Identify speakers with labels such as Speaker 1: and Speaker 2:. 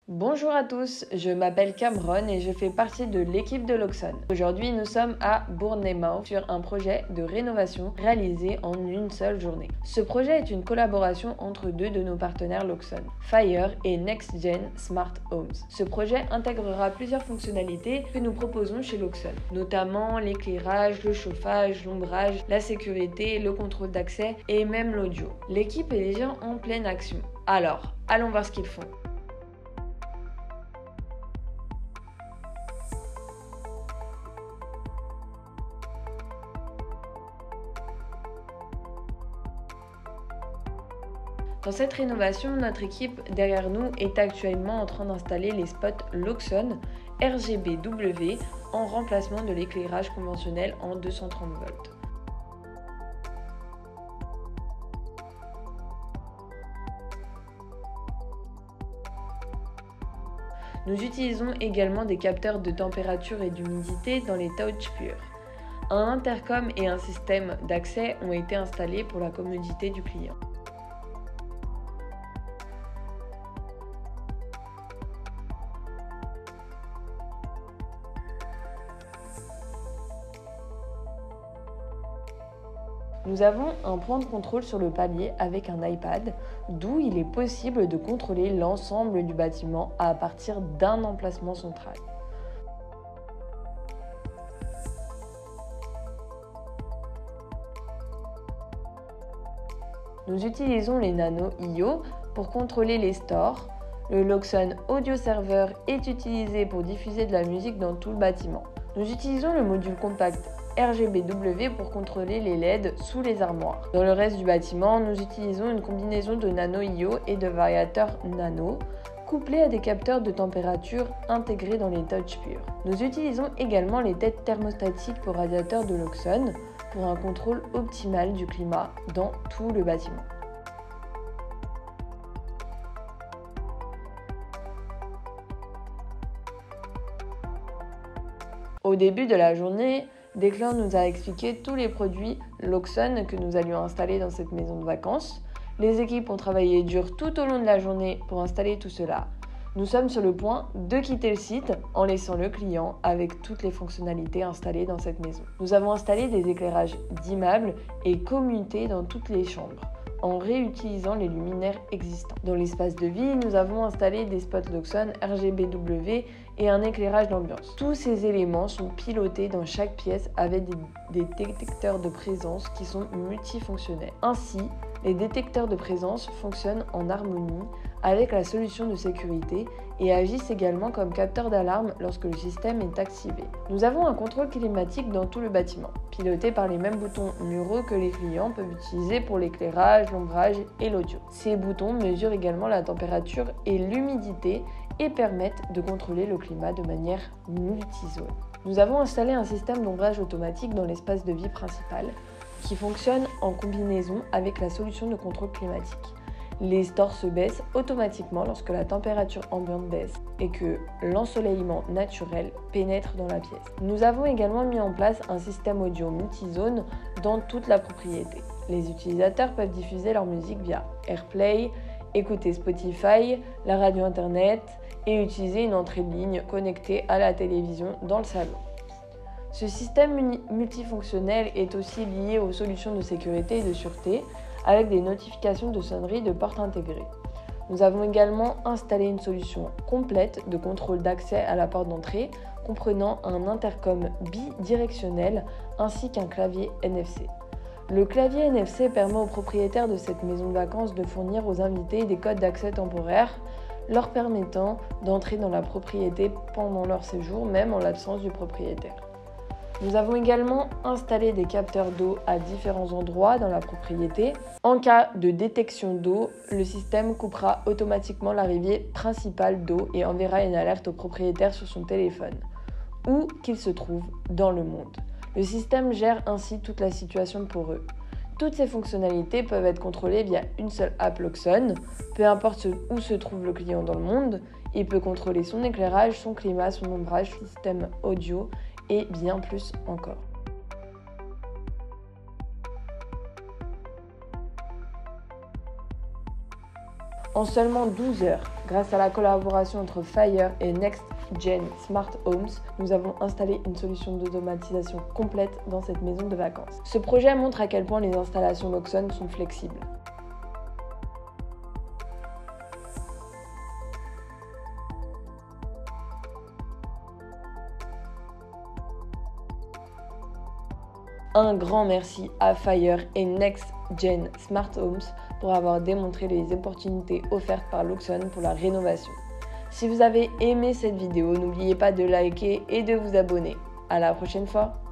Speaker 1: Bonjour à tous, je m'appelle Cameron et je fais partie de l'équipe de Loxone. Aujourd'hui, nous sommes à Bournemouth sur un projet de rénovation réalisé en une seule journée. Ce projet est une collaboration entre deux de nos partenaires Loxone, Fire et NextGen Smart Homes. Ce projet intégrera plusieurs fonctionnalités que nous proposons chez Loxone, notamment l'éclairage, le chauffage, l'ombrage, la sécurité, le contrôle d'accès et même l'audio. L'équipe est déjà en pleine action. Alors, allons voir ce qu'ils font. Dans cette rénovation, notre équipe derrière nous est actuellement en train d'installer les spots Loxone RGBW en remplacement de l'éclairage conventionnel en 230 volts. Nous utilisons également des capteurs de température et d'humidité dans les touch purs. Un intercom et un système d'accès ont été installés pour la commodité du client. Nous avons un point de contrôle sur le palier avec un iPad, d'où il est possible de contrôler l'ensemble du bâtiment à partir d'un emplacement central. Nous utilisons les Nano IO pour contrôler les stores. Le Loxone Audio Server est utilisé pour diffuser de la musique dans tout le bâtiment. Nous utilisons le module compact RGBW pour contrôler les LED sous les armoires. Dans le reste du bâtiment, nous utilisons une combinaison de Nano IO et de variateurs Nano, couplés à des capteurs de température intégrés dans les touch purs. Nous utilisons également les têtes thermostatiques pour radiateurs de Loxone pour un contrôle optimal du climat dans tout le bâtiment. Au début de la journée, Declan nous a expliqué tous les produits Loxone que nous allions installer dans cette maison de vacances. Les équipes ont travaillé dur tout au long de la journée pour installer tout cela. Nous sommes sur le point de quitter le site en laissant le client avec toutes les fonctionnalités installées dans cette maison. Nous avons installé des éclairages dimmables et commutés dans toutes les chambres, en réutilisant les luminaires existants. Dans l'espace de vie, nous avons installé des spots Loxone RGBW et un éclairage d'ambiance. Tous ces éléments sont pilotés dans chaque pièce avec des détecteurs de présence qui sont multifonctionnels. Ainsi, les détecteurs de présence fonctionnent en harmonie avec la solution de sécurité et agissent également comme capteurs d'alarme lorsque le système est activé. Nous avons un contrôle climatique dans tout le bâtiment, piloté par les mêmes boutons muraux que les clients peuvent utiliser pour l'éclairage, l'ombrage et l'audio. Ces boutons mesurent également la température et l'humidité et permettent de contrôler le climat de manière multizone. Nous avons installé un système d'ombrage automatique dans l'espace de vie principal qui fonctionne en combinaison avec la solution de contrôle climatique. Les stores se baissent automatiquement lorsque la température ambiante baisse et que l'ensoleillement naturel pénètre dans la pièce. Nous avons également mis en place un système audio multizone dans toute la propriété. Les utilisateurs peuvent diffuser leur musique via AirPlay, écouter Spotify, la radio internet et utiliser une entrée de ligne connectée à la télévision dans le salon. Ce système multifonctionnel est aussi lié aux solutions de sécurité et de sûreté avec des notifications de sonnerie de porte intégrées. Nous avons également installé une solution complète de contrôle d'accès à la porte d'entrée comprenant un intercom bidirectionnel ainsi qu'un clavier NFC. Le clavier NFC permet aux propriétaires de cette maison de vacances de fournir aux invités des codes d'accès temporaires leur permettant d'entrer dans la propriété pendant leur séjour, même en l'absence du propriétaire. Nous avons également installé des capteurs d'eau à différents endroits dans la propriété. En cas de détection d'eau, le système coupera automatiquement l'arrivée principale d'eau et enverra une alerte au propriétaire sur son téléphone, où qu'il se trouve dans le monde. Le système gère ainsi toute la situation pour eux. Toutes ces fonctionnalités peuvent être contrôlées via une seule app Loxone. Peu importe où se trouve le client dans le monde, il peut contrôler son éclairage, son climat, son ombrage, système audio et bien plus encore. En seulement 12 heures, grâce à la collaboration entre Fire et Next Gen Smart Homes, nous avons installé une solution d'automatisation complète dans cette maison de vacances. Ce projet montre à quel point les installations Loxone sont flexibles. Un grand merci à Fire et Next Gen Smart Homes pour avoir démontré les opportunités offertes par Loxone pour la rénovation. Si vous avez aimé cette vidéo, n'oubliez pas de liker et de vous abonner. À la prochaine fois!